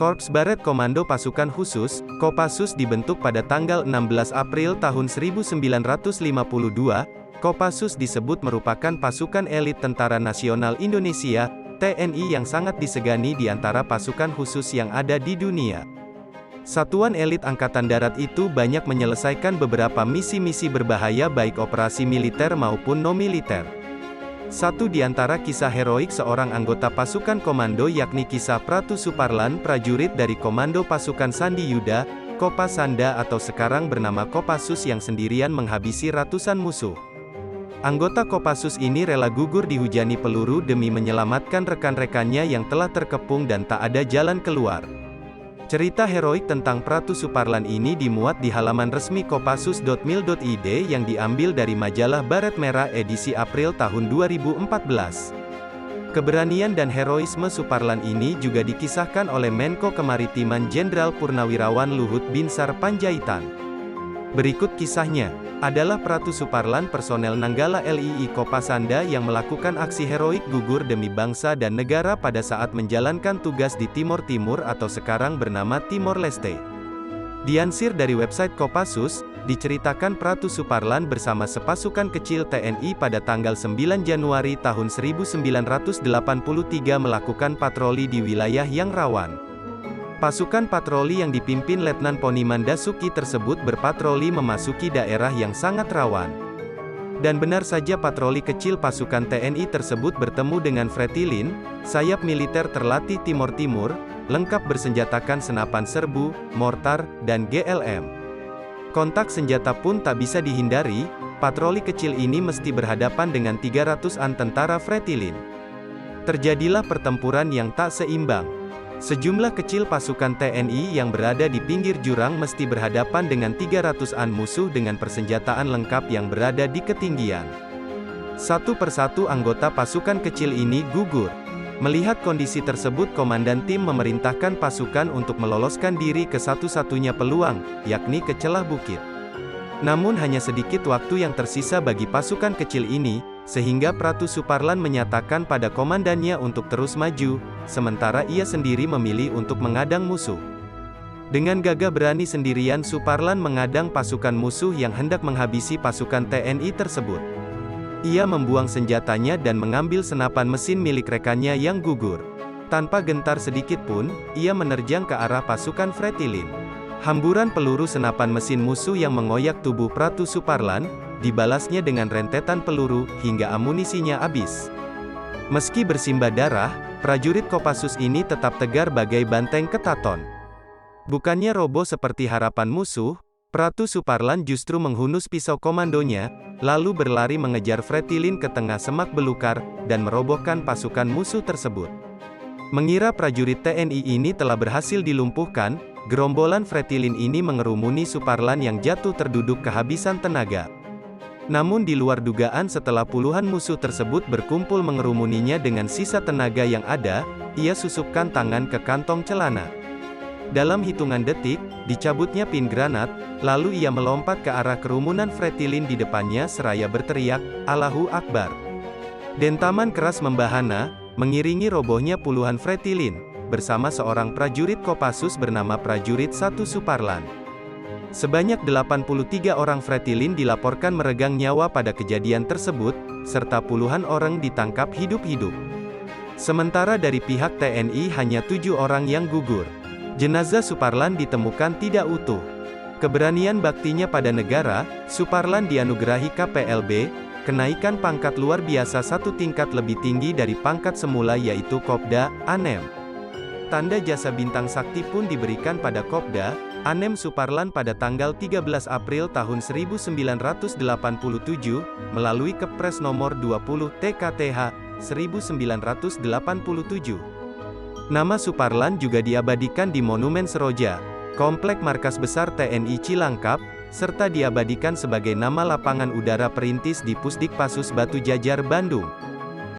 Korps Baret Komando Pasukan Khusus, Kopassus dibentuk pada tanggal 16 April tahun 1952. Kopassus disebut merupakan pasukan elit Tentara Nasional Indonesia, TNI yang sangat disegani di antara pasukan khusus yang ada di dunia. Satuan elit Angkatan Darat itu banyak menyelesaikan beberapa misi-misi berbahaya baik operasi militer maupun non-militer. Satu di antara kisah heroik seorang anggota pasukan komando yakni kisah Pratu Suparlan, prajurit dari Komando Pasukan Sandi Yuda, Kopasanda atau sekarang bernama Kopassus yang sendirian menghabisi ratusan musuh. Anggota Kopassus ini rela gugur dihujani peluru demi menyelamatkan rekan-rekannya yang telah terkepung dan tak ada jalan keluar. Cerita heroik tentang Pratu Suparlan ini dimuat di halaman resmi kopassus.mil.id yang diambil dari majalah Baret Merah edisi April tahun 2014. Keberanian dan heroisme Suparlan ini juga dikisahkan oleh Menko Kemaritiman Jenderal Purnawirawan Luhut Binsar Panjaitan. Berikut kisahnya, adalah Pratu Suparlan personel Nanggala LII Kopasanda yang melakukan aksi heroik gugur demi bangsa dan negara pada saat menjalankan tugas di Timor Timur atau sekarang bernama Timor Leste. Diansir dari website Kopassus, diceritakan Pratu Suparlan bersama sepasukan kecil TNI pada tanggal 9 Januari tahun 1983 melakukan patroli di wilayah yang rawan. Pasukan patroli yang dipimpin Letnan Poniman Dasuki tersebut berpatroli memasuki daerah yang sangat rawan. Dan benar saja patroli kecil pasukan TNI tersebut bertemu dengan Fretilin, sayap militer terlatih Timor Timur, lengkap bersenjatakan senapan serbu, mortar, dan GLM. Kontak senjata pun tak bisa dihindari, patroli kecil ini mesti berhadapan dengan 300-an tentara Fretilin. Terjadilah pertempuran yang tak seimbang. Sejumlah kecil pasukan TNI yang berada di pinggir jurang mesti berhadapan dengan 300-an musuh dengan persenjataan lengkap yang berada di ketinggian. Satu persatu anggota pasukan kecil ini gugur. Melihat kondisi tersebut komandan tim memerintahkan pasukan untuk meloloskan diri ke satu-satunya peluang, yakni ke celah bukit. Namun hanya sedikit waktu yang tersisa bagi pasukan kecil ini, sehingga Pratu Suparlan menyatakan pada komandannya untuk terus maju, sementara ia sendiri memilih untuk mengadang musuh. Dengan gagah berani sendirian Suparlan mengadang pasukan musuh yang hendak menghabisi pasukan TNI tersebut. Ia membuang senjatanya dan mengambil senapan mesin milik rekannya yang gugur. Tanpa gentar sedikit pun, ia menerjang ke arah pasukan Fretilin. Hamburan peluru senapan mesin musuh yang mengoyak tubuh Pratu Suparlan, dibalasnya dengan rentetan peluru, hingga amunisinya habis. Meski bersimbah darah, prajurit Kopassus ini tetap tegar bagai banteng ketaton. Bukannya roboh seperti harapan musuh, Pratu Suparlan justru menghunus pisau komandonya, lalu berlari mengejar Fretilin ke tengah semak belukar, dan merobohkan pasukan musuh tersebut. Mengira prajurit TNI ini telah berhasil dilumpuhkan, gerombolan Fretilin ini mengerumuni Suparlan yang jatuh terduduk kehabisan tenaga. Namun di luar dugaan setelah puluhan musuh tersebut berkumpul mengerumuninya dengan sisa tenaga yang ada, ia susupkan tangan ke kantong celana. Dalam hitungan detik, dicabutnya pin granat, lalu ia melompat ke arah kerumunan Fretilin di depannya seraya berteriak, "Allahu Akbar!" Dentaman keras membahana, mengiringi robohnya puluhan Fretilin, bersama seorang prajurit Kopassus bernama Prajurit 1 Suparlan. Sebanyak 83 orang Fretilin dilaporkan meregang nyawa pada kejadian tersebut, serta puluhan orang ditangkap hidup-hidup. Sementara dari pihak TNI hanya 7 orang yang gugur. Jenazah Suparlan ditemukan tidak utuh. Keberanian baktinya pada negara, Suparlan dianugerahi KPLB, kenaikan pangkat luar biasa satu tingkat lebih tinggi dari pangkat semula yaitu Kopda, Anem. Tanda jasa bintang sakti pun diberikan pada Kopda, Anem Suparlan pada tanggal 13 April tahun 1987, melalui Kepres nomor 20 TKTH, 1987. Nama Suparlan juga diabadikan di Monumen Seroja, Komplek Markas Besar TNI Cilangkap, serta diabadikan sebagai nama lapangan udara perintis di Pusdikpassus Batu Jajar, Bandung.